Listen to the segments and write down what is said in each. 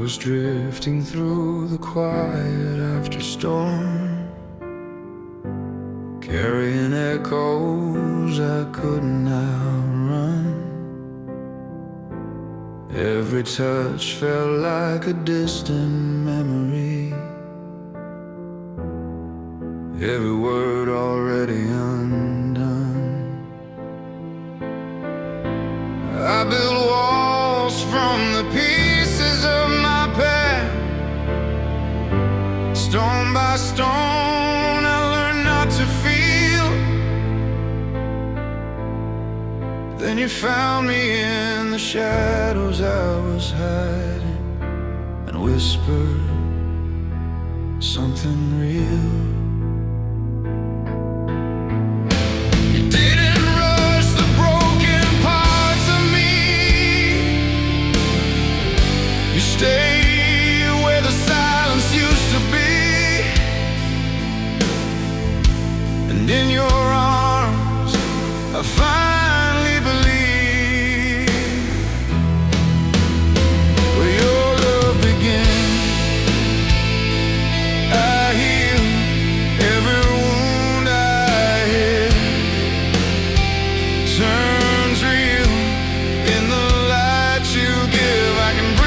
was drifting through the quiet after storm, carrying echoes I couldn't outrun. Every touch felt like a distant memory, every word already undone. I built walls from the pieces of my past. Stone by stone I learned not to feel. Then you found me in the shadows I was hiding, and whispered something real. Stay where the silence used to be, and in your arms I finally believe where your love began. I heal every wound I hid, turns real in the light you give. I can breathe.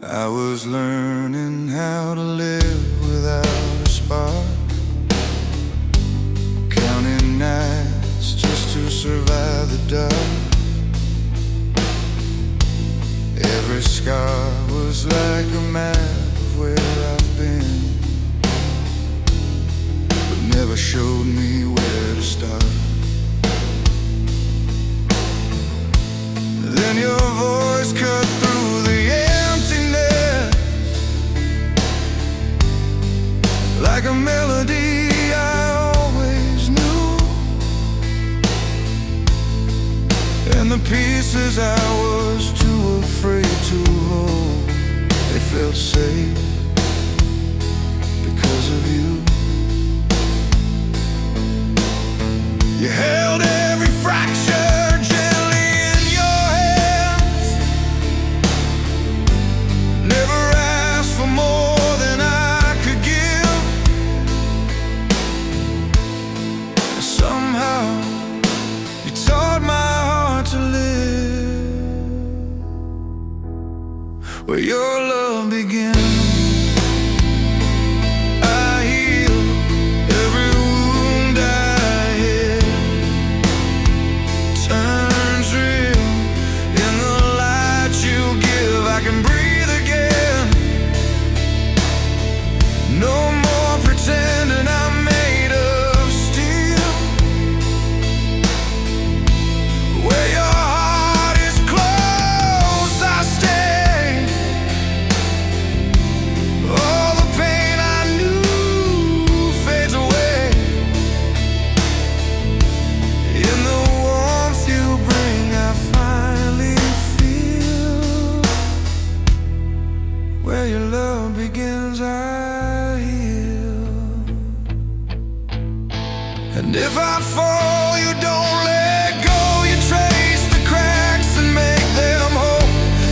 I was learning how to live without a spark, counting nights just to survive the dark. Every scar was like a map of where I've been, but never showed me where to start. Then your voice cut through the like a melody I always knew, and the pieces I was too afraid to hold, they felt safe because of you. You held every fracture gently in your hands, never asked for more than I could give. Somehow you taught my heart to live where your love begins. I heal every wound I hid, turns real in the light you give. I can breathe again, no more pretending I'm made of steel. Where your heart is close, I stay. All the pain I knew fades away in the warmth you bring. I finally feel where your love begins. I heal, and if I fall, you don't let go. You trace the cracks and make them whole.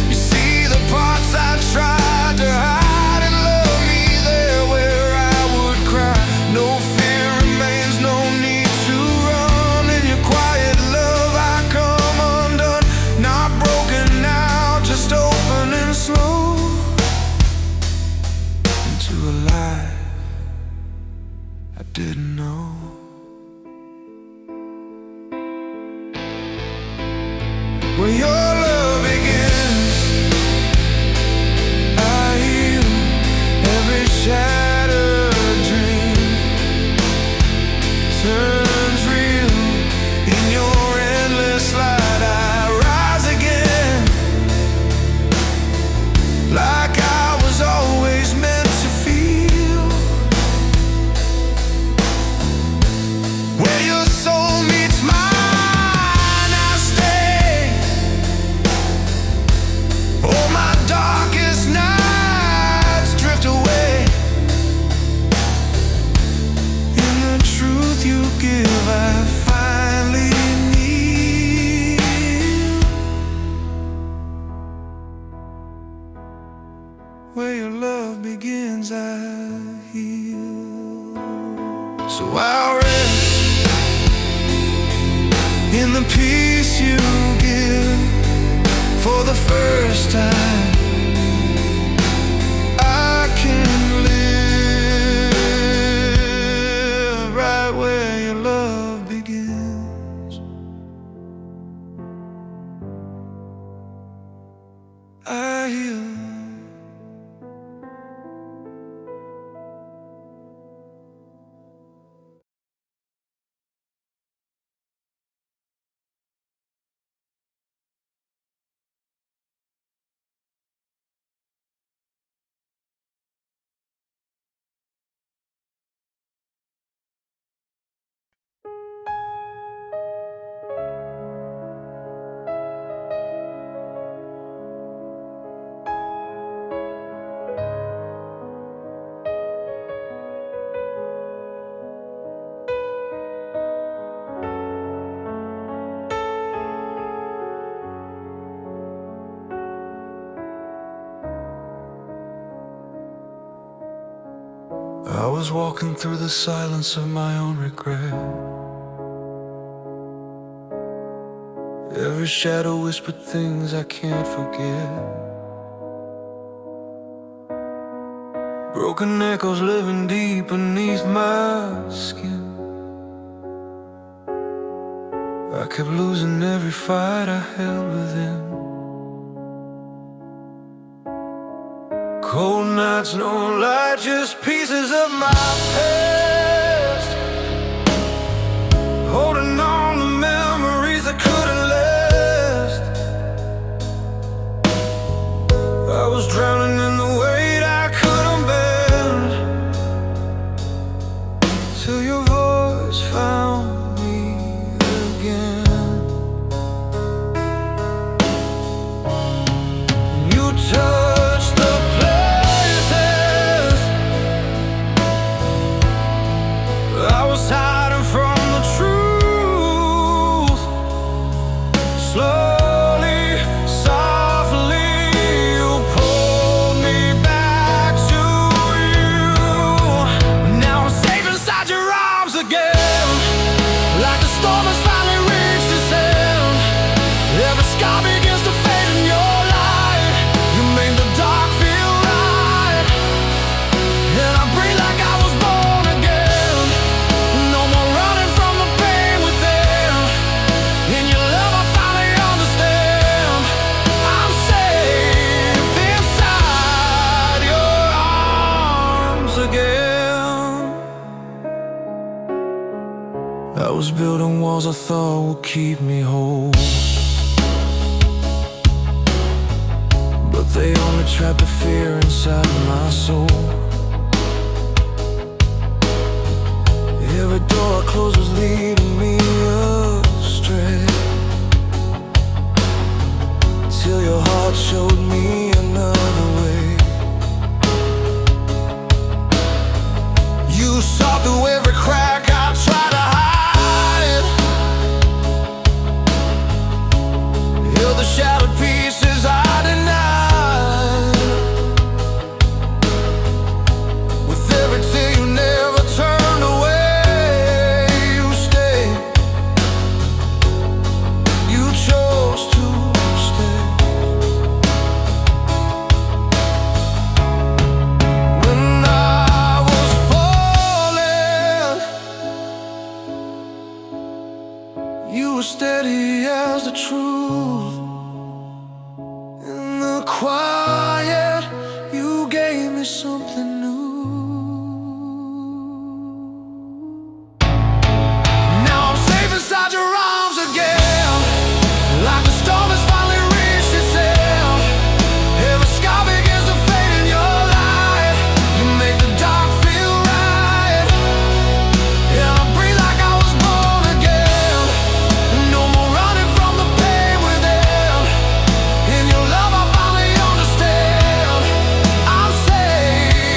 You see the parts I tried to hide, and love me there where I would cry. No fear remains, no need to run. In your quiet love I come undone, not broken now, just open and slow into a life I didn't know. give, I finally kneel where your love begins, I heal. So I'll rest in the peace you give. For the first time I can live right where your love begins. I heal. I was walking through the silence of my own regret. Every shadow whispered things I can't forget. Broken echoes living deep beneath my skin. I kept losing every fight I held within. Cold nights, no light, just pieces of my past, holding on to memories that couldn't last. I was drowning in the weight I couldn't bend, till your voice found me again. You touched the I was hiding from the truth. Slowly, softly, you pulled me back to you. Now I'm safe inside your arms again, like the storm has finally reached its end. Every scar begins to fade in your light. You made the dark feel right, and I breathe like I was born again. I was building walls I thought would keep me whole, but they only trapped the fear inside my soul. Every door I closed was leading me astray, till your heart showed me another way. You saw through every crack I tried to hide, healed the shattered pieces I denied. With every tear you never turned away, you stayed. You chose to stay. When I was falling, you were steady as the truth. In the quiet, you gave me something new. Now I'm safe inside your arms again, like the storm has finally reached its end. Every scar begins to fade in your light. You make the dark feel right, and I breathe like I was born again. No more running from the pain within. In your love I finally understand. I'm safe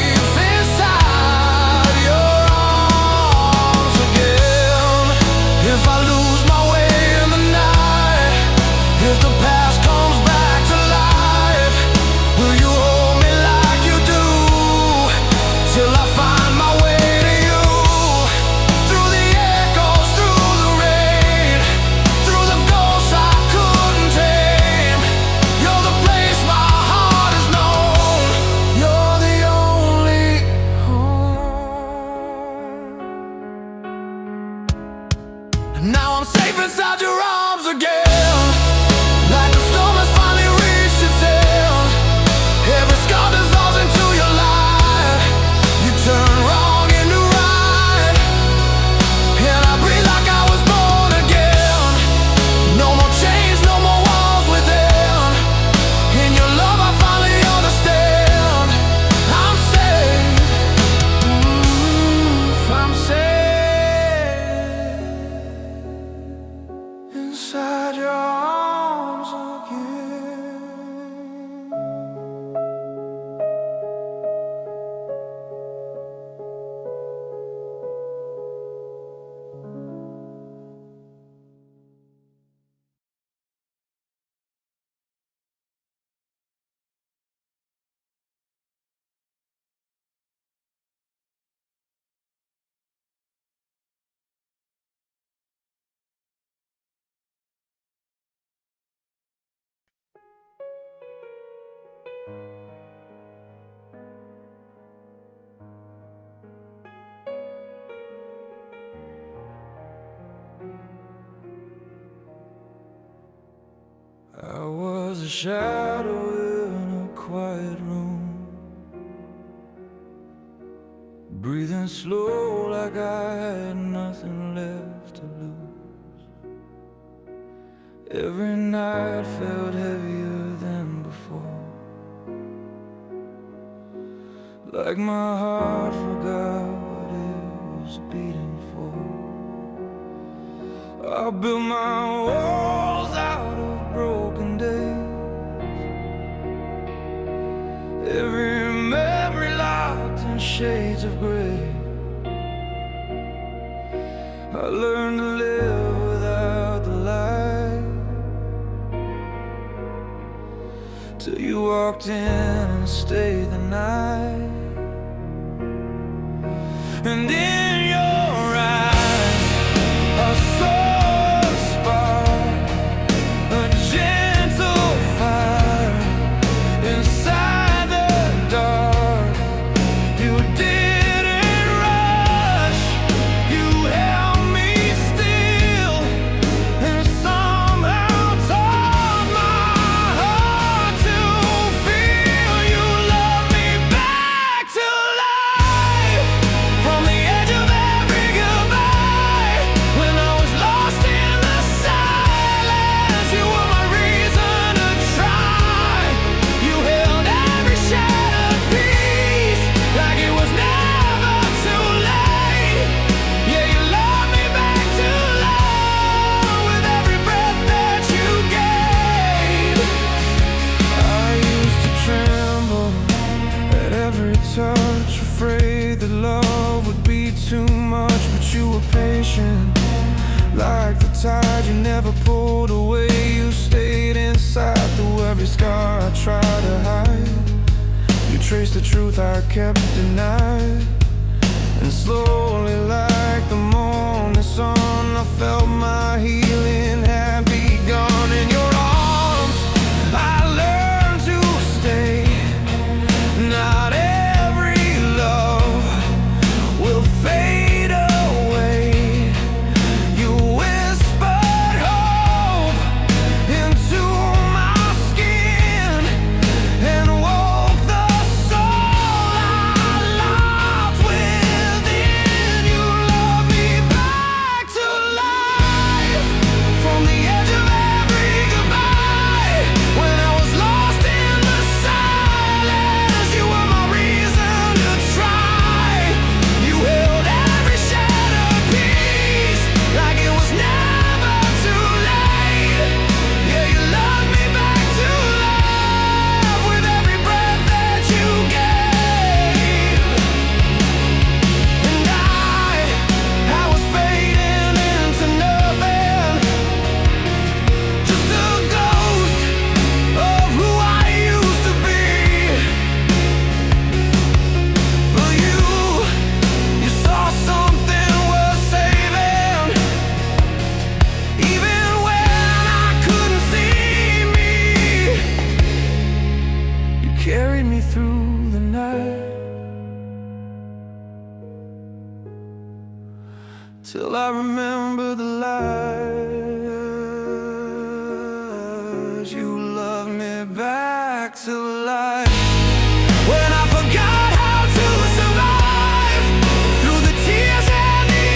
shadow in a quiet room, breathing slow like I had nothing left to lose. Every night felt heavier than before, like my heart forgot what it was beating for. I built my walls out of broken days, every memory locked in shades of gray. I learned to live without the light, till you walked in and stayed the night. And in your eyes I saw a spark, a gentle fire inside the dark. You didn't rush, you held me still, and somehow taught my heart to feel. You love me back to life, from the edge of every goodbye. When I was lost in the silence, you were my reason to try. You held every shattered piece like it was never too late. Yeah, you loved me back to life with every breath that you gave. I used to tremble at every touch, afraid that love would be too much. But you were patient like the tide, you never pulled away, you stayed inside through every scar I tried to hide. You traced the truth I kept denied, and slowly like the morning sun, I felt my healing had begun. In your arms I learned to stay. Not every love will fade away. You whispered hope into my skin and woke the soul I locked within. You love me back to life, from the edge of every goodbye. When I was lost in the silence, you were my reason to try. You held every shattered piece like it was never too late. Yeah, you loved me back to life with every breath that you gave. And I was fading into nothing, just a ghost of who I used to be. But you saw something worth saving, even when I couldn't see me. You carried me through the night, till I remember the lies. You loved me back to life when I forgot how to survive. Through the tears and the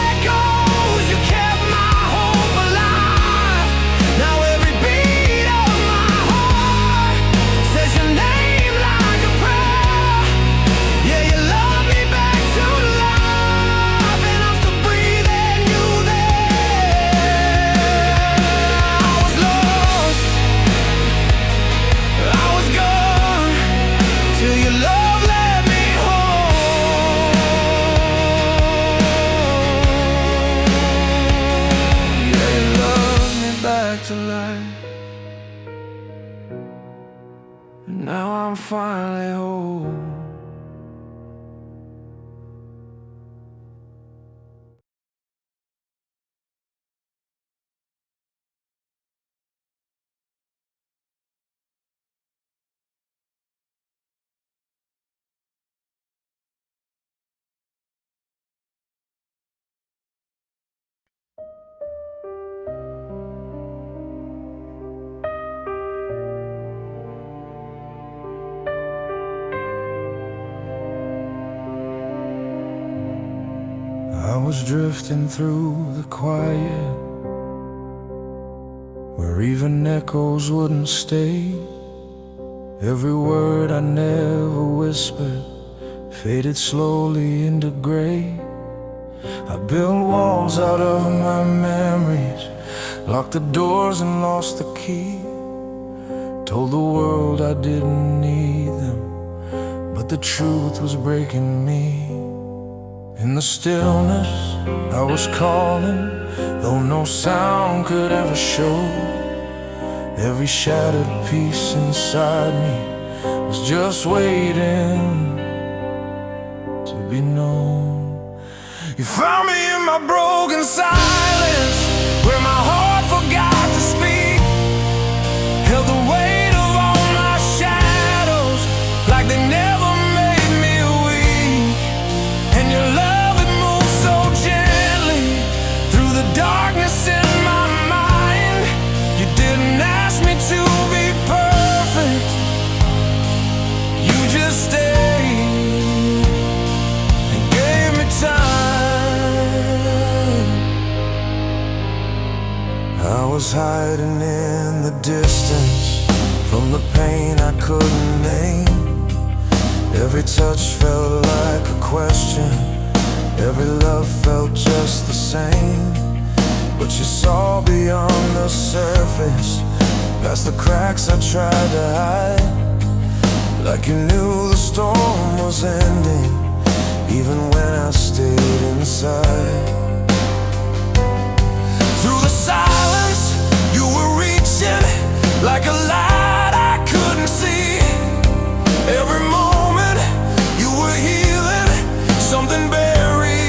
echoes, you kept my hope alive. Now every beat of my heart says your name like a prayer. Yeah, you love me back to life, and I'm still breathing you there. I was lost, I was gone, till your love led me home. Yeah, you loved me back to life, and now I'm finally home. was drifting through the quiet, where even echoes wouldn't stay. Every word I never whispered faded slowly into gray. I built walls out of my memories, locked the doors and lost the key. Told the world I didn't need them, but the truth was breaking me. In the stillness I was calling, though no sound could ever show. Every shattered piece inside me was just waiting to be known. You found me in my broken silence, where my heart forgot to speak. Held the weight of all my shadows like they never made me weak. And your love, it moved so gently through the darkness in my mind. You didn't ask me to be perfect, you just stayed and gave me time. I was hiding in the distance from the pain I couldn't name. Every touch felt like a question, every love felt just the same. But you saw beyond the surface, past the cracks I tried to hide. Like you knew the storm was ending, even when I stayed inside. Through the silence, you were reaching like a light I couldn't see. Every moment, you were healing something buried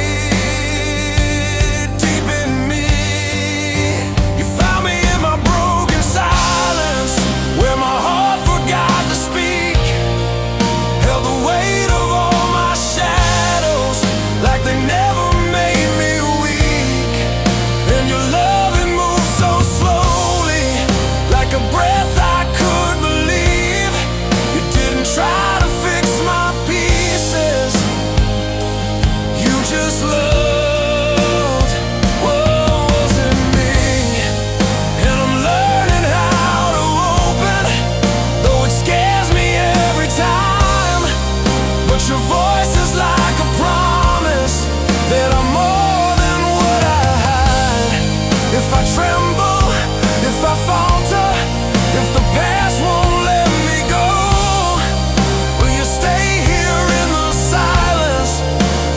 deep in me. You found me in my broken silence, where my heart forgot to speak. Held the weight of all my shadows like they never made me weak. And your love, it moved so slowly, like a breath I could believe. You didn't try to fix my pieces, you just loved what was in me. And I'm learning how to open, though it scares me every time. But your voice is like a promise that I'm more than what I hide. If I tremble, if I falter, if the past won't let me go, will you stay here in the silence,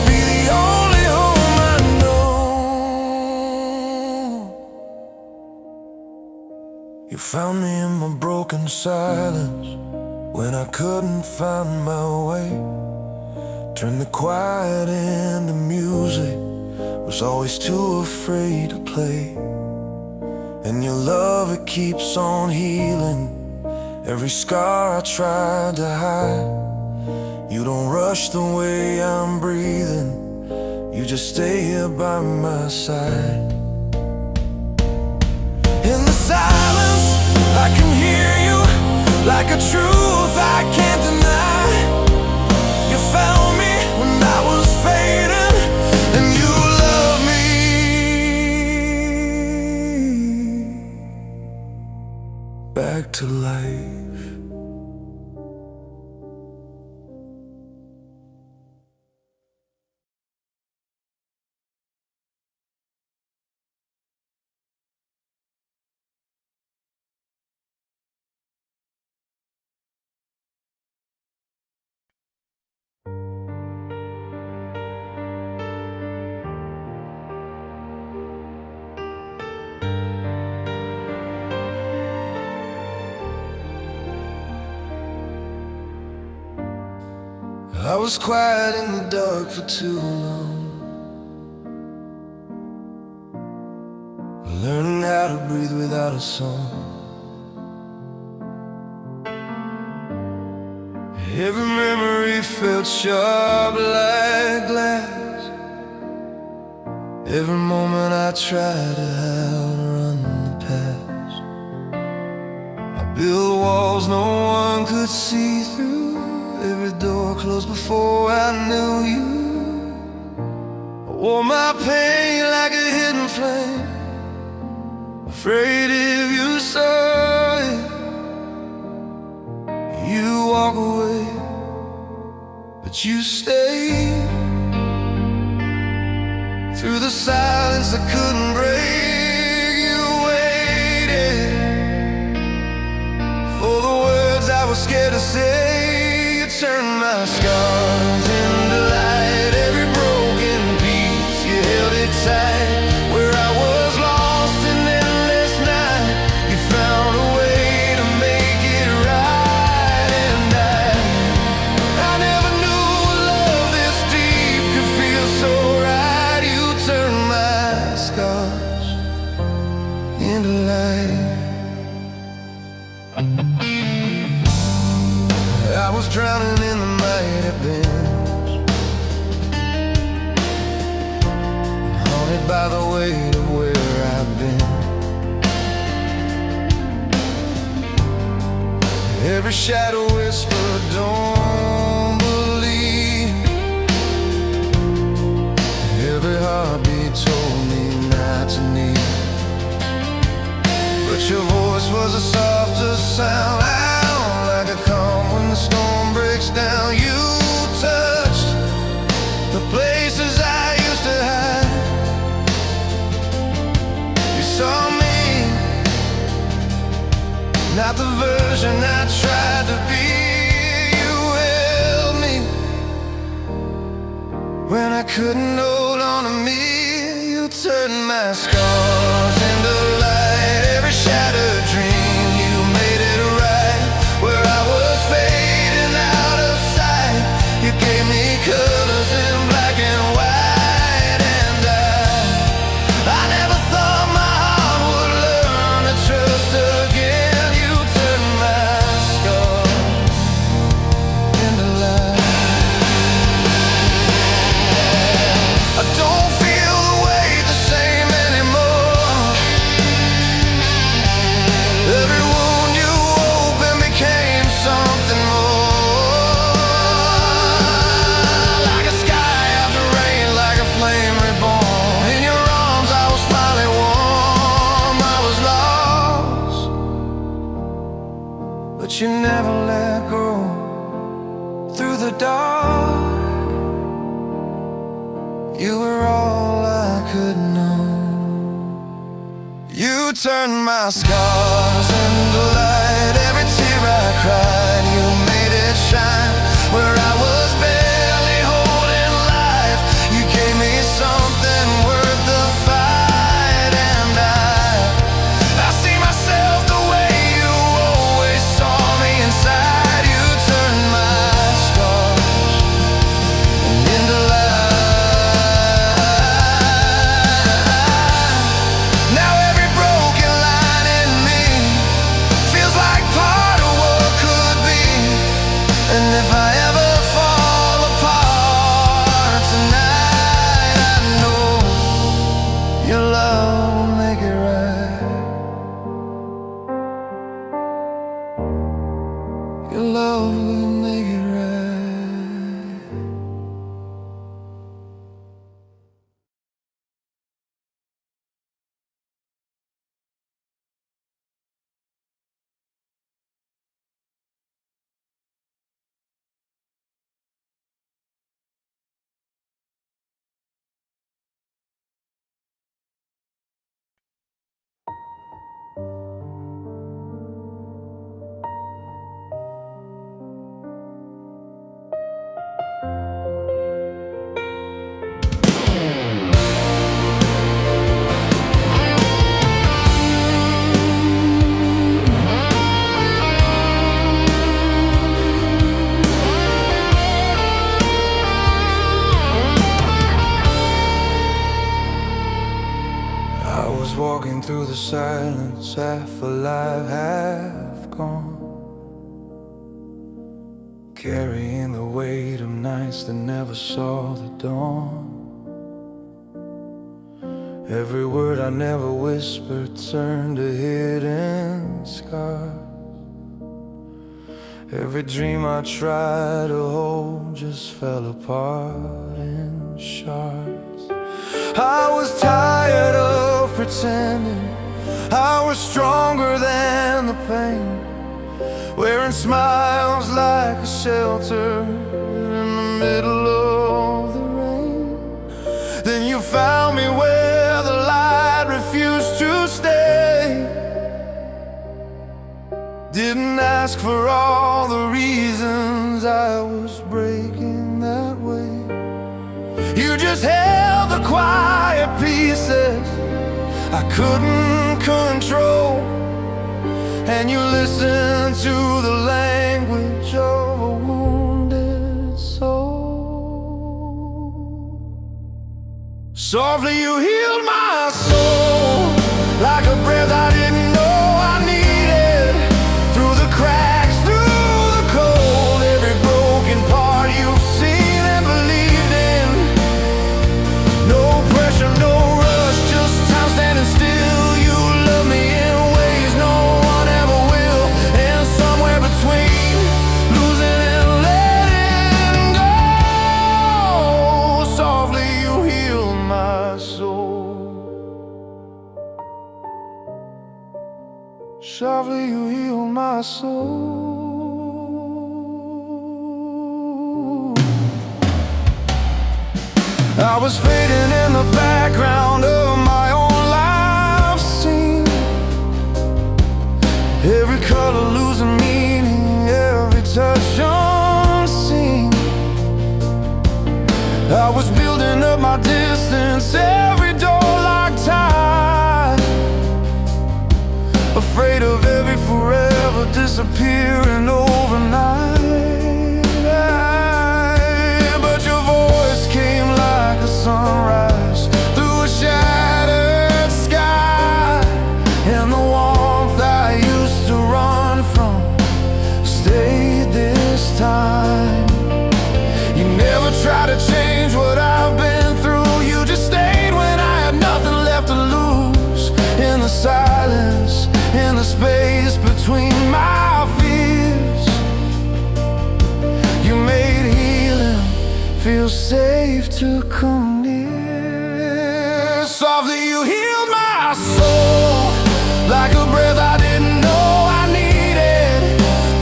be the only home I know? You found me in my broken silence, when I couldn't find my way. Turned the quiet into music, was always too afraid to play. And your love, it keeps on healing every scar I tried to hide. You don't rush the way I'm breathing, you just stay here by my side. In the silence, I can hear you like a truth I can't deny. You found me when I was fading, and you love me back to life. I was quiet in the dark for too long, learning how to breathe without a song. Every memory felt sharp like glass. Every moment I tried to outrun the past. I built walls no one could see through, every door closed before I knew you. I Wore my pain like a hidden flame, afraid if you saw it, you walk away, but you stayed. Through the silence I couldn't break, you waited for the words I was scared to say. You turned my scars into light, every broken piece you held it tight. Where I was lost in endless night, you found a way to make it right. And I never knew love this deep could feel so right. You turned my scars into light. I was drowning in the mighty binge, haunted by the weight of where I've been. Every shadow whispered, don't believe. Every heartbeat told me not to need. But your voice was a softer sound, like a calm when the storm breaks down. You touched the places I used to hide. You saw me, not the version I tried to be. You held me when I couldn't hold on to me. You turned my scars into light, every shattered dream you made it right. Where I was fading out of sight, you gave me colors in black and white. And I never thought my heart would learn to trust again. You turned my scars into light. I don't feel the weight the same anymore. Every wound you opened became something more. Like a sky after rain, like a flame reborn. In your arms I was finally warm. I was lost, but you never let go. Through the dark, you were all I could know. You turned my scars into light, every tear I cried, you made it shine. Where I was barely holding life, you gave me something worth the fight. And I see myself the way you always saw me inside. You turned my scars into light. Now every broken line in me feels like part of what could be. And if I ever fall apart tonight, I know your love will make it right. Your love will make it right. I was walking through the silence, half alive, half gone, carrying the weight of nights that never saw the dawn. Every word I never whispered turned to hidden scars. Every dream I tried to hold just fell apart in shards. I was tired of pretending I was stronger than the pain, wearing smiles like a shelter in the middle of the rain. Then you found me where the light refused to stay. Didn't ask for all the reasons I was breaking that way. You just held the quiet pieces I couldn't control, and you listened to the language of a wounded soul. Softly you healed my soul, like a breath I didn't know I needed. Through the cracks, through the cold, every broken part you've seen and believed in. No pressure, no rush, just time standing still. You love me in ways no one ever will, and somewhere between losing and letting go, softly you heal my soul. Softly you heal my soul. I was fading in the background of my own life scene, every color losing meaning, every touch unseen. I was building up my distance, every door locked tight, afraid of every forever disappearing overnight. But your voice came like a sunrise through a shattered sky, and the warmth I used to run from stayed this time. You never tried to change what I've been through, you just stayed when I had nothing left to lose. In the silence, in the space between my fears, you made healing feel safe to come near. Softly you healed my soul, like a breath I didn't know I needed.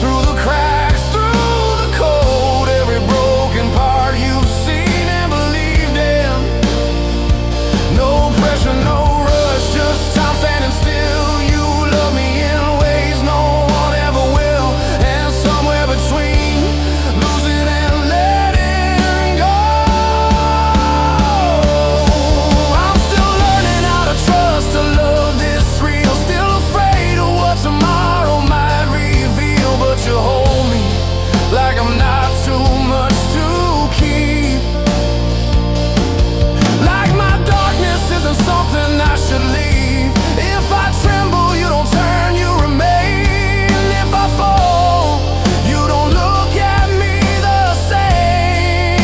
Through the cracks, through the cold, every broken part you've seen and believed in. No pressure, no rush, just time standing still. You love me in ways no one ever will, and somewhere between losing and letting go, I'm still learning how to trust, to love this real. Still afraid of what tomorrow might reveal, but you hold me like I'm not too much to keep, like my darkness isn't something I should leave. If I tremble, you don't turn, you remain. If I fall, you don't look at me the same.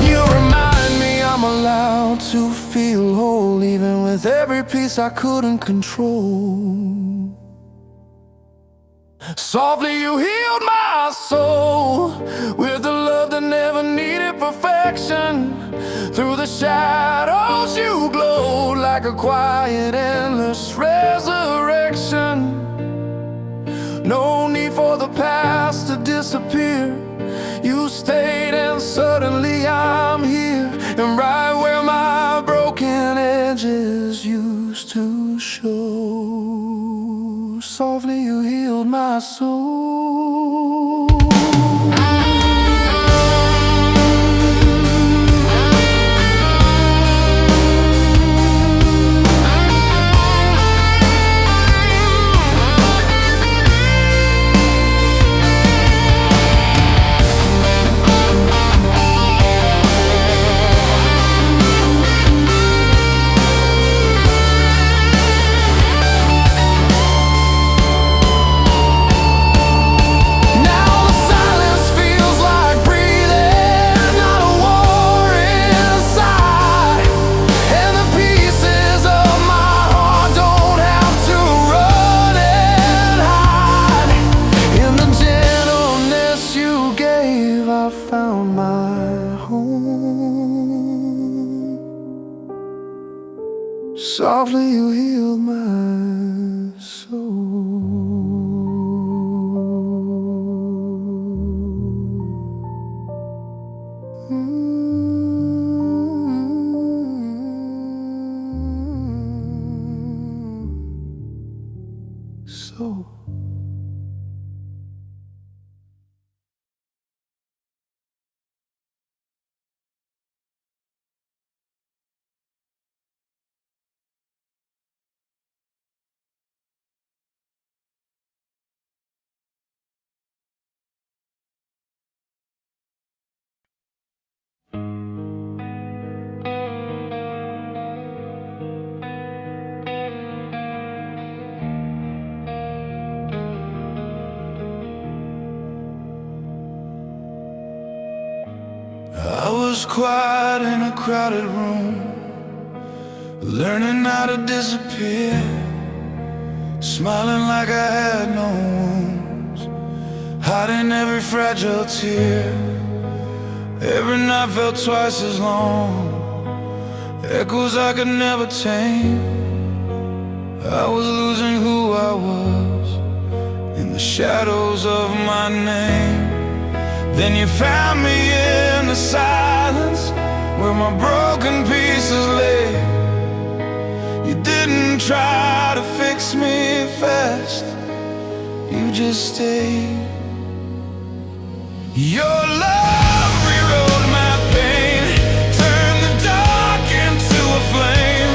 You remind me I'm allowed to feel whole, even with every piece I couldn't control. Softly you healed my soul, with the love that never needed perfection. Through the shadows you glowed, like a quiet endless resurrection. No need for the past to disappear, you stayed and suddenly I'm here, and right where my broken edges used to show, softly you healed my soul. was quiet in a crowded room, learning how to disappear, smiling like I had no wounds, hiding every fragile tear. Every night felt twice as long, echoes I could never tame. I was losing who I was in the shadows of my name. Then you found me in the silence where my broken pieces lay. You didn't try to fix me fast, you just stayed. Your love rewrote my pain, turned the dark into a flame.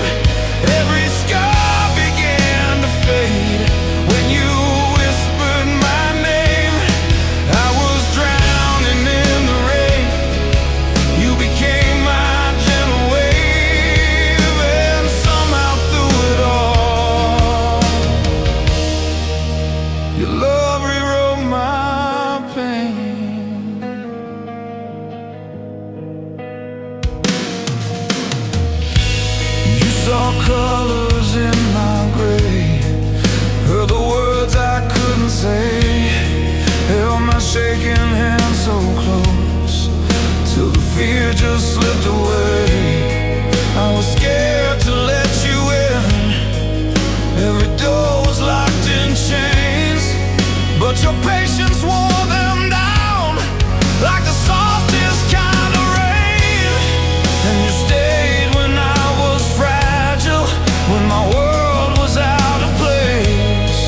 Every scar began to fade when you whispered my name. I was drowning in the rain, you became my gentle wave, and somehow through it all, your love rewrote my pain. Saw colors in my gray, heard the words I couldn't say, held my shaking hand so close till the fear just slipped away. I was scared to let you in, every door was locked in chains, but your patience wore them down like the softest kind of rain. And you stayed when I was fragile, when my world was out of place.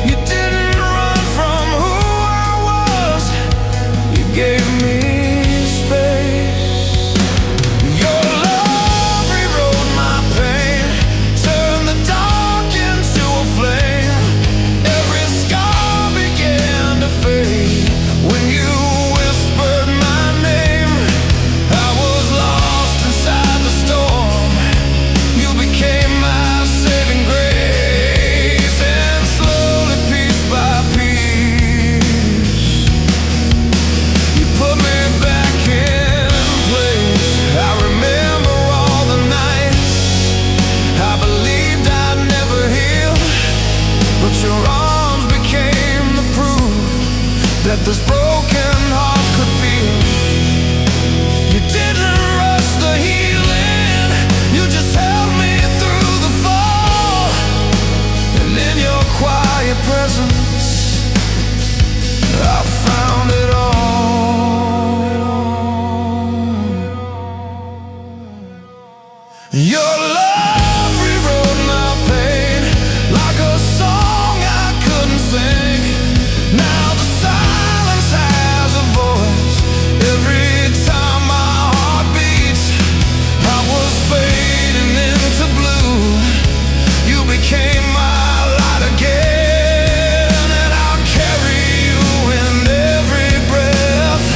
You didn't run from who I was, you gave me space. Your love rewrote my pain, turned the dark into a flame. Every scar began to fade when you whispered my name. I was lost inside the storm, you became my saving grace, and slowly, piece by piece, you put me back in place. I remember all the nights I believed I'd never heal, but your arms became the proof that this broken heart could feel. You didn't rush the healing, you just held me through the fall. And in your quiet presence, I found it all. Your love rewrote my pain like a song I couldn't sing. Now the silence has a voice every time my heart beats. I was fading into blue, you became my light again, and I'll carry you in every breath,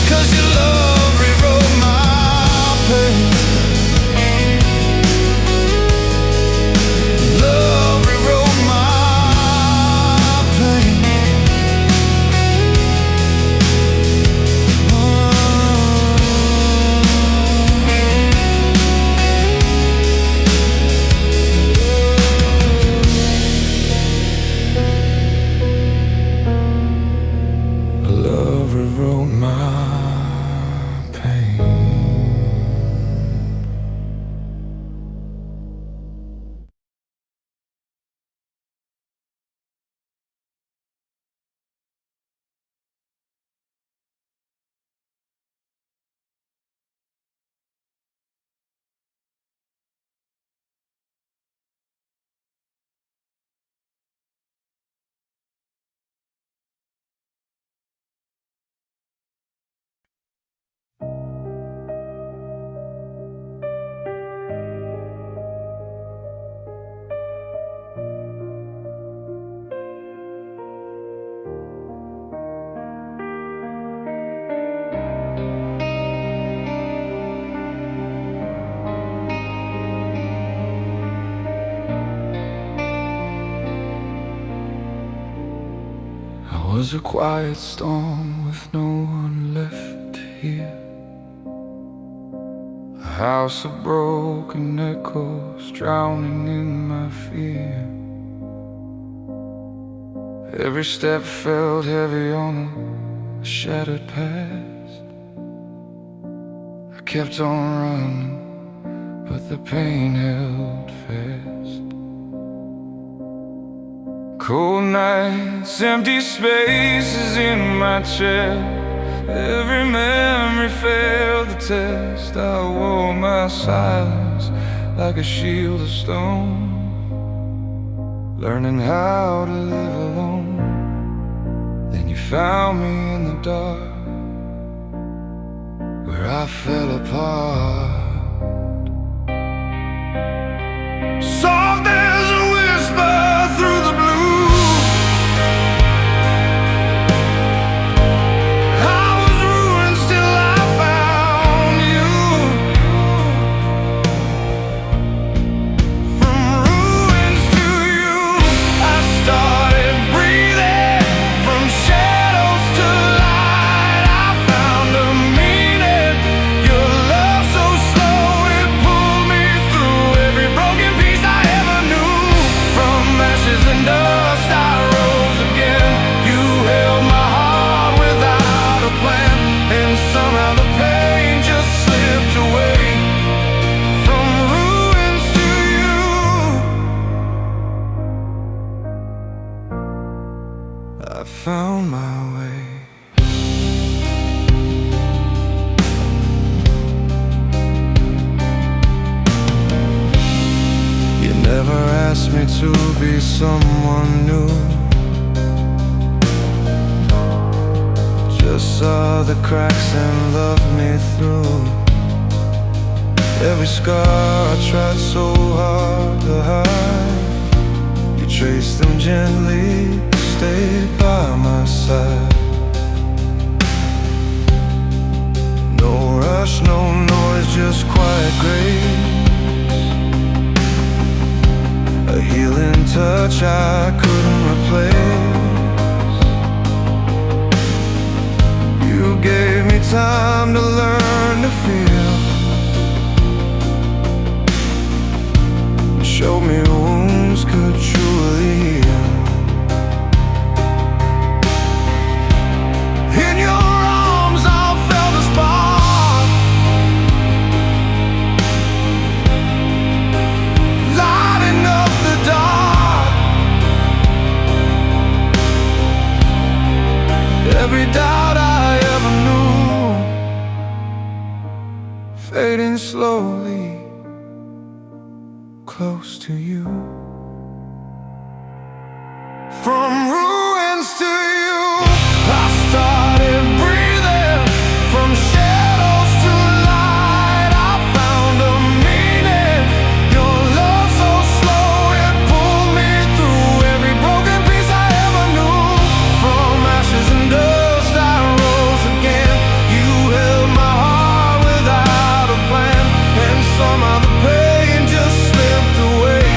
'cause your love rewrote my pain. Love rewrote my pain. Love rewrote my pain. was a quiet storm with no one left here. house of broken echoes, drowning in my fear. Every step felt heavy on a shattered past. I kept on running, but the pain held fast. Cold nights, empty spaces in my chest. Every memory failed the test. I wore my silence like a shield of stone, learning how to live alone. Then you found me in the dark, where I fell apart. Soft as a whisper through the blue, I found my way. You never asked me to be someone new, just saw the cracks and loved me through. Every scar I tried so hard to hide, you traced them gently, stayed by my side. No rush, no noise, just quiet grace. A healing touch I couldn't replace. You gave me time to learn to feel, showed me wounds could truly heal. In your arms I felt a spark, lighting up the dark. Every doubt I ever knew, fading slowly, close to you. From ruins to you, I started breathing. From shadows to light, I found a meaning. Your love so slow, it pulled me through every broken piece I ever knew. From ashes and dust I rose again. You held my heart without a plan, and somehow the pain just slipped away.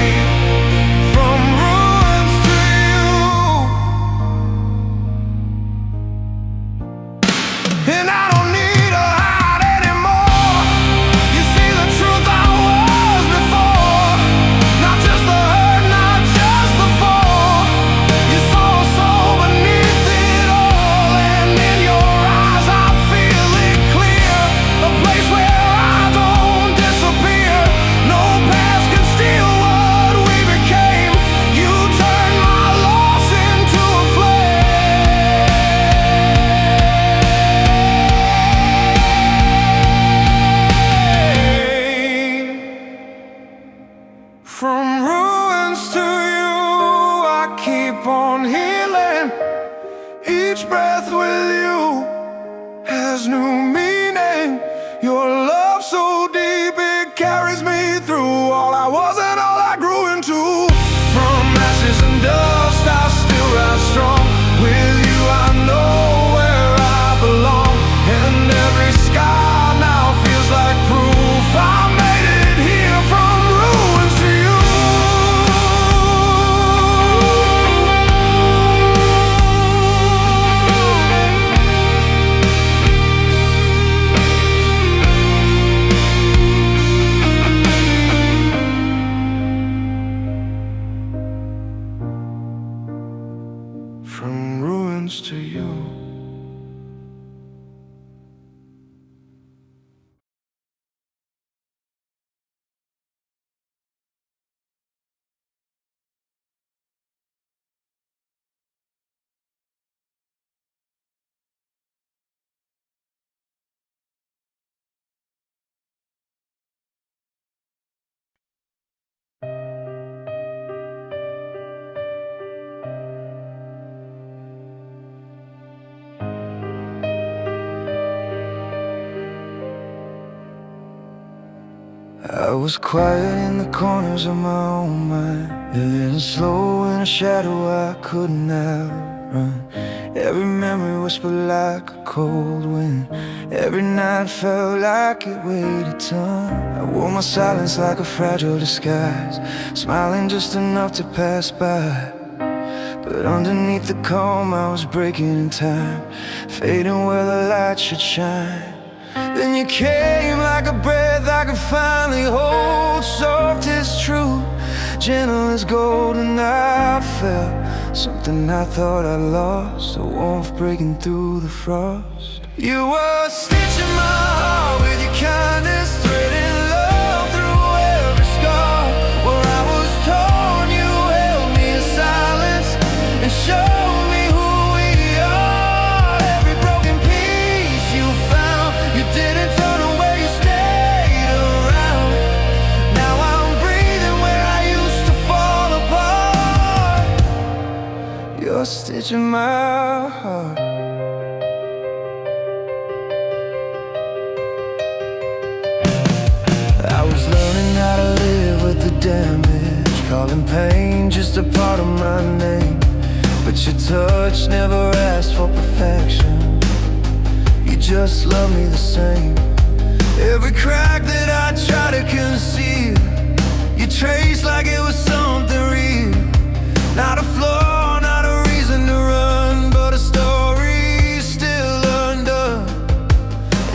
From ruins to you, and I don't need to hide anymore. You see the truth I was before, not just the hurt, not just the fall. You saw a soul beneath it all, and in your eyes I feel it clear. A place where I don't disappear. No past can steal what we became. You turned my loss into a flame. From ruins to you, I keep on healing. Each breath with you has new meaning. Your love so deep, it carries me through. All I was and all I grew into. From ashes and dust, I still rise strong. With you I know where I belong, and every scar now feels like proof I made it here. From ruins to you. belongs to you. I was quiet in the corners of my own mind, living slow in a shadow I couldn't outrun. Every memory whispered like a cold wind. Every night felt like it weighed a ton. I wore my silence like a fragile disguise, smiling just enough to pass by. But underneath the calm I was breaking in time, fading where the light should shine. Then you came like a breath I could finally hold, soft as truth, gentle as gold. And I felt something I thought I lost, a warmth breaking through the frost. You were stitching my heart with your kindness, threading love through every scar. Where I was torn, you held me in silence and showed me who we are. Every broken piece you found, you didn't turn away, you stayed around. Now I'm breathing where I used to fall apart. You're stitching my heart. I was learning how to live with the damage, calling pain just a part of my name. But your touch never asked for perfection, you just love me the same. Every crack that I try to conceal, you trace like it was something real. Not a flaw, not a reason to run, but a story still undone.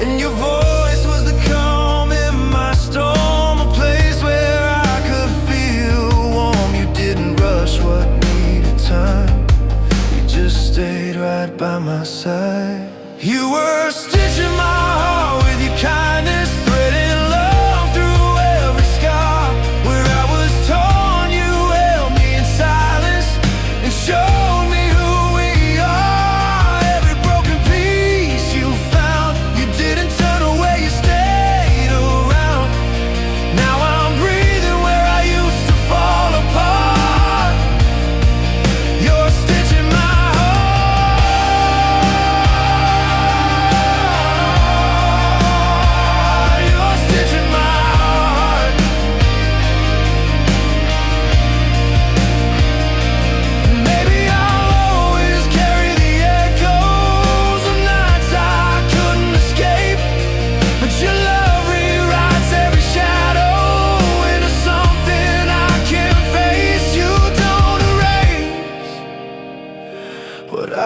And your voice was the calm in my storm, a place where I could feel warm. You didn't rush what needed time, you just stayed right by my side. You were stitching my heart with your kindness, threading love through every scar. Where I was torn, you held me in silence and showed me who we are. Every broken piece you found, you didn't turn away, you stayed around. Now I'm breathing where I used to fall apart. You're stitching my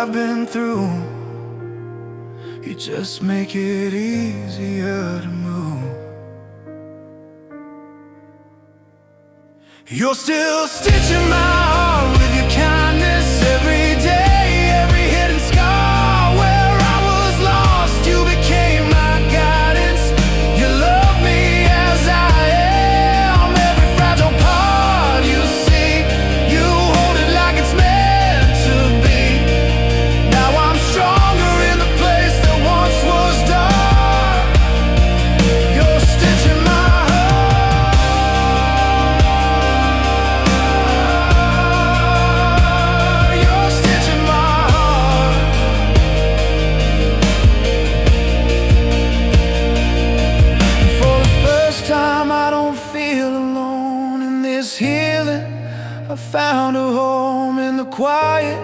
I've been through, you just make it easier to move. You're still stitching my heart with your kindness every day, every hidden scar. Where I was lost, you became my guidance. You love me as I am. Every fragile part you see, you hold it like it's meant to be. Now I'm stronger in the place that once was dark. You're stitching my heart. You're stitching my heart. And for the first time I don't feel alone in this healing. I found a home in the quiet,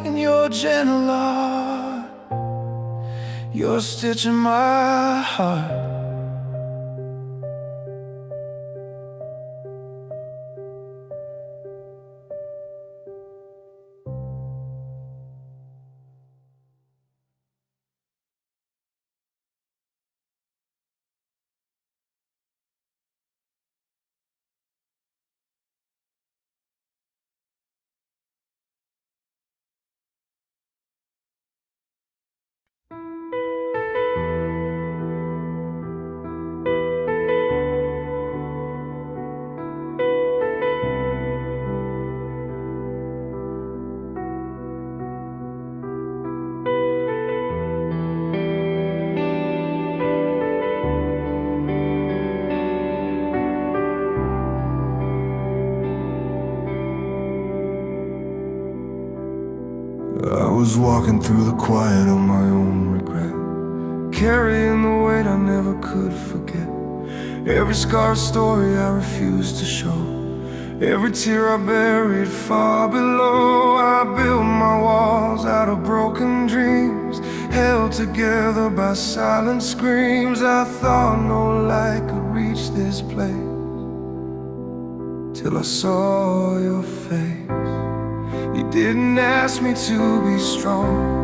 in your gentle art. You're stitching my heart. I was walking through the quiet of my own regret, carrying the weight I never could forget. Every scar story I refused to show, every tear I buried far below. I built my walls out of broken dreams, held together by silent screams. I thought no light could reach this place, till I saw your face. You didn't ask me to be strong,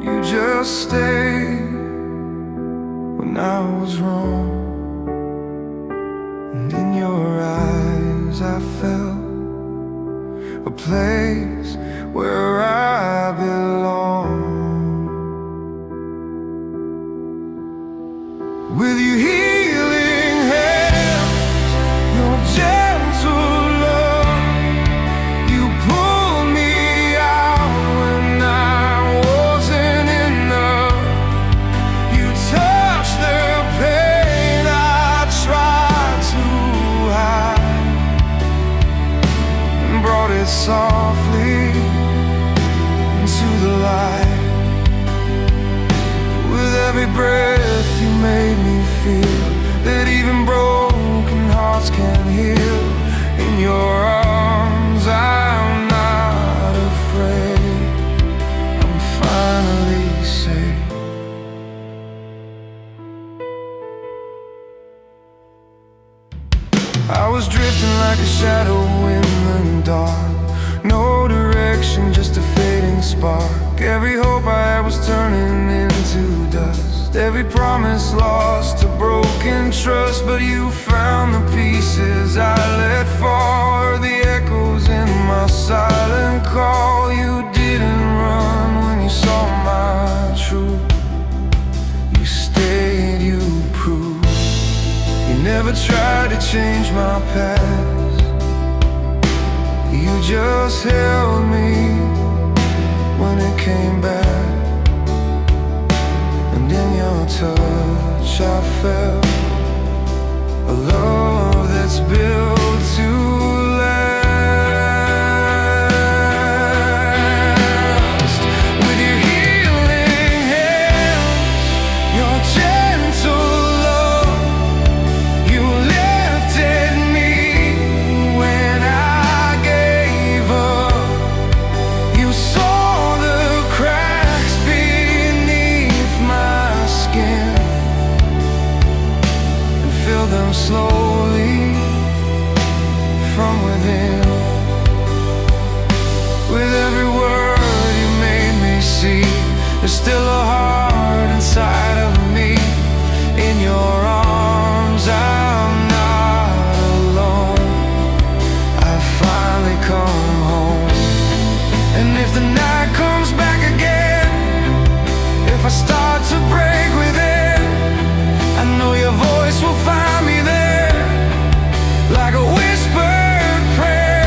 you just stayed when I was wrong. And in your eyes I felt a place where I belong. With your healing hands, your gentle love, you pulled me out when I wasn't enough. You touched the pain I tried to hide, and brought it softly into the light. With every breath you made me feel that even broken hearts can heal. In your arms I'm not afraid, I'm finally safe. I was drifting like a shadow in the dark, no direction, just a fading spark. Every hope I had was turning into dust, every promise lost to broken trust. But you found the pieces I let fall, or the echoes in my silent call. You didn't run when you saw my truth, you stayed, you proved. You never tried to change my past, you just held me when it came back. And in your touch I felt a love that's built to last. With your healing hands, your gentle love, you lifted me when I gave up. You saw the cracks beneath my skin and filled them slowly from within. With every word you made me see, there's still a heart inside of me. In your arms I'm not alone, I've finally come home. And if the night comes back again, if I start to break within, I know your voice will find me there, like a whispered prayer.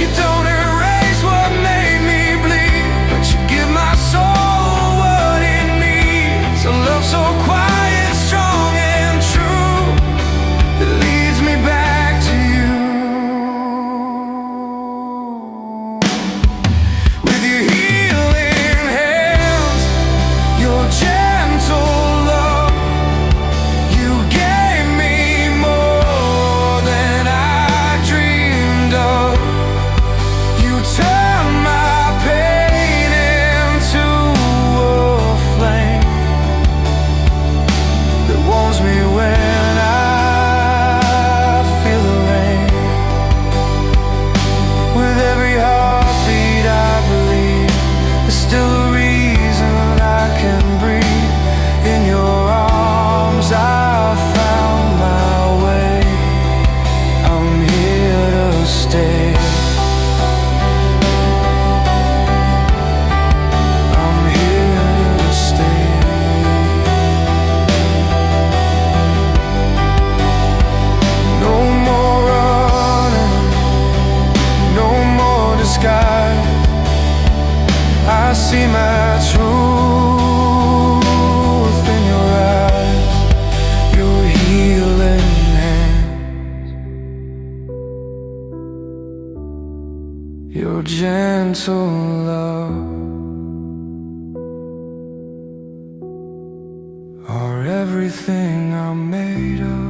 You don't erase what made me bleed, but you give my soul what it needs. A love so quiet, strong and true, that leads me back to you. With your healing hands, your gentle gentle love are everything I'm made of.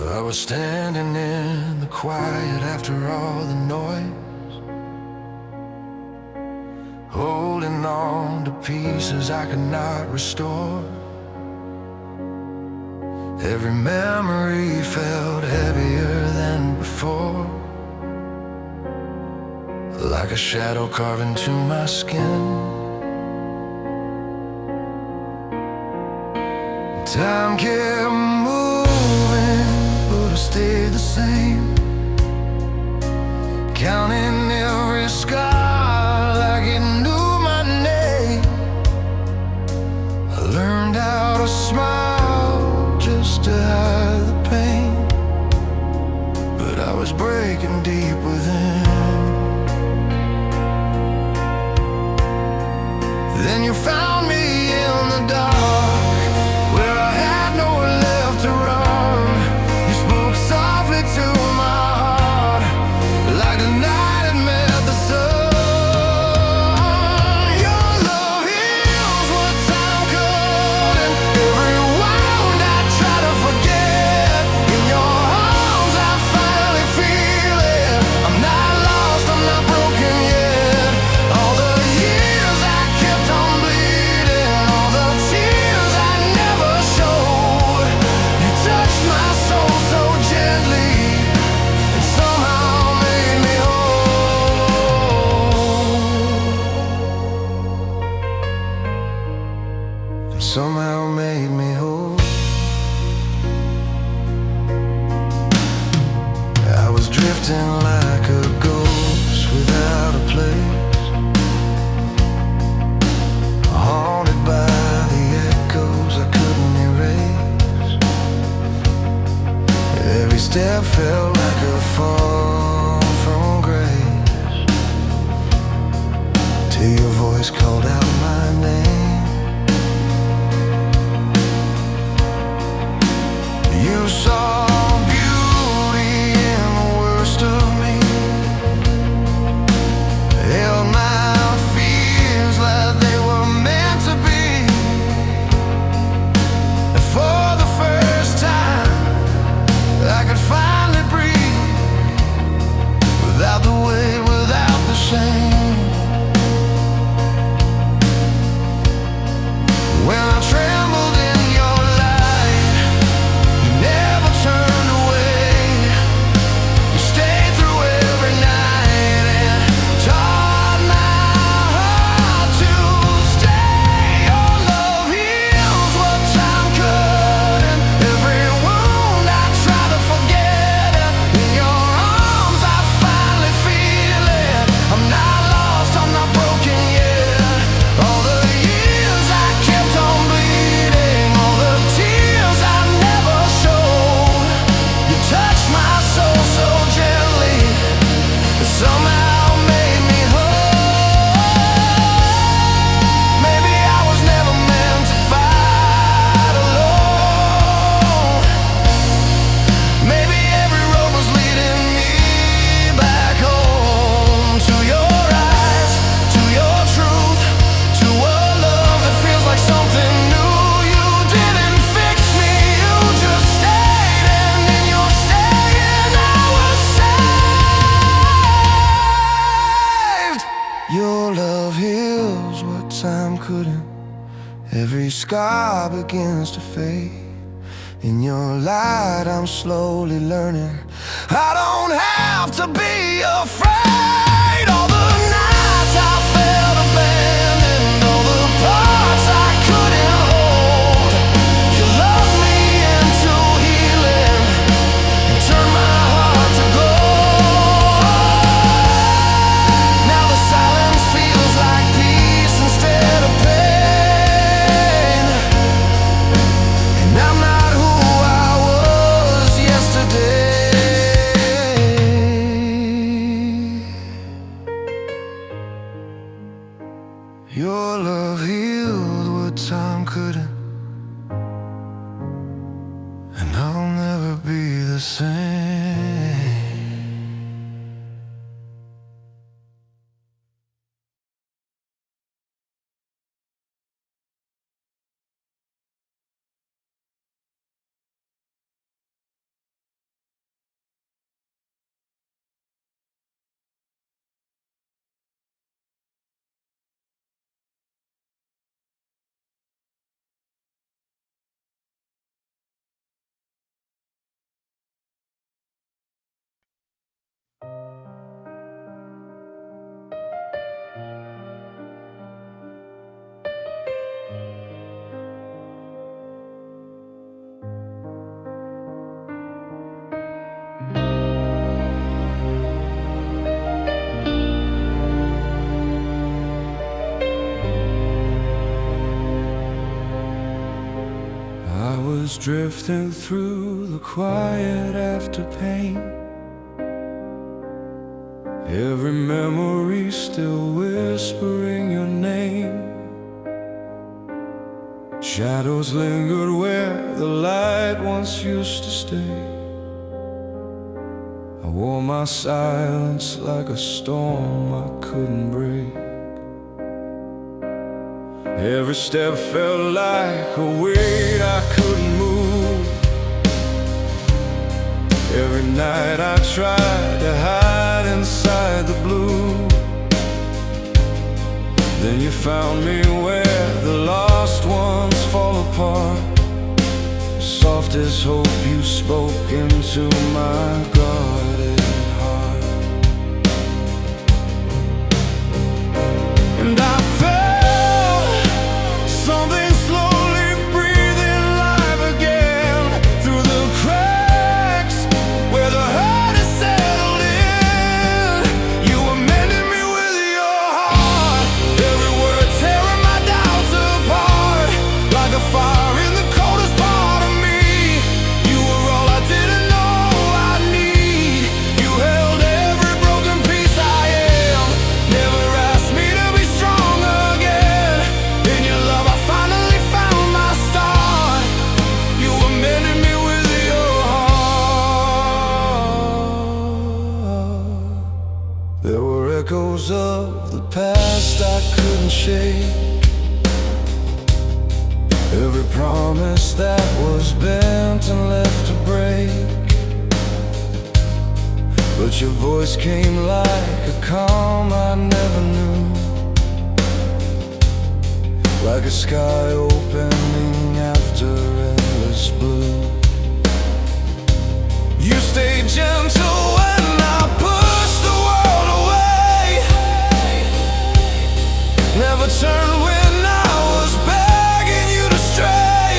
I was standing in the quiet after all the noise, holding on to pieces I could not restore. Every memory felt heavier than before, like a shadow carved into my skin. Time kept moving, but I stayed the same, counting every scar like it knew my name. I learned how to smile just to hide the pain, but I was breaking deep within. Then you found me in the dark, where I had nowhere left to run. You spoke softly to my heart, like the night had met the sun. Your love heals what time couldn't. Every wound I try to forget, in your arms I finally feel it. I'm not lost, I'm not broken yet. All the years I kept on bleeding, all the tears I never showed, you touched my soul so gently, and somehow made me whole. And somehow made me whole. I was drifting like a ghost without a place, haunted by the echoes I couldn't erase. Every step felt like a fall from grace, till your voice called out my name. You saw beauty in the worst of me, held my fears like they were meant to be. And for the first time I could finally breathe, without the weight, without the shame. When I trembled in your light, you never turned away. You stayed through every night and taught my heart to stay. Your love heals what time couldn't. Every wound I try to forget, in your arms I finally feel it. I'm not lost, I'm not broken yet. All the years I kept on bleeding, all the tears I never showed, you touched my soul so gently, it somehow made me whole. Maybe I was never meant to fight alone. Maybe every road was leading me back home, to your eyes, to your truth, to a love that feels like something new. You didn't fix me, you just stayed, and in your staying I was saved. Your love heals what time couldn't. Every scar begins to fade. In your light I'm slowly learning I don't have to be afraid. All the nights I Your love healed what time couldn't, and I'll never be the same. I was drifting through the quiet after pain, every memory still whispering your name. Shadows lingered where the light once used to stay. I wore my silence like a storm I couldn't break. Every step felt like a weight I couldn't move. Every night I tried to hide inside the blue. Then you found me where the lost ones fall apart. Soft as hope you spoke into my guarded heart. And I felt something slowly breathing life again through the cracks where the hurt has settled in. You were mending me with your heart, every word tearing my doubts apart. Like a fire in the coldest part of me, you were all I didn't know I need. You held every broken piece I am, never asked me to be strong again. In your love I finally found my start. You were mending me with your heart. There were echoes of the past I couldn't shake, every promise that was bent and left to break. But your voice came like a calm I never knew, like a sky opening after endless blue. You stayed gentle when I pushed the world away, never turned when I was begging you to stray.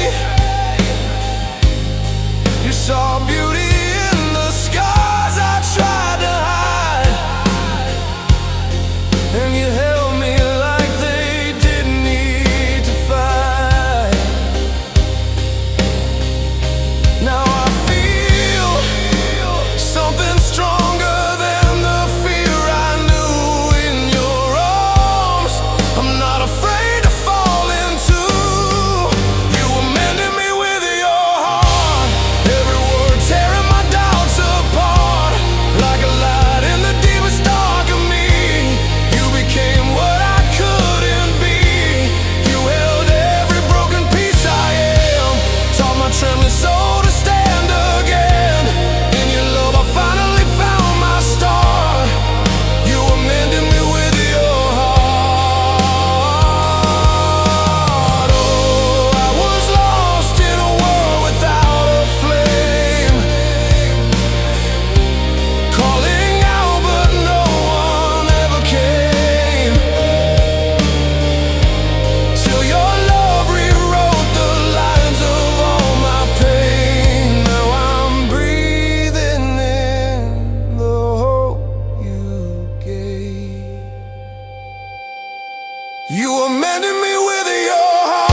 You saw beauty in the scars I tried to hide, and you held me like they didn't need to fight. Now I feel something stronger than the fear I knew. In your arms I'm not afraid to fall into. You were mending me with your heart, every word tearing my doubts apart. Like a light in the deepest dark of me, you became what I couldn't be. You held every broken piece I am, taught my trembling soul to stand again. In your love I finally found my star. You were mending me with your heart. Oh, I was lost in a world without a flame, calling out but no one ever came. Till your love rewrote the lines of all my pain. Now I'm breathing in the hope you gave. You were mending me with your heart.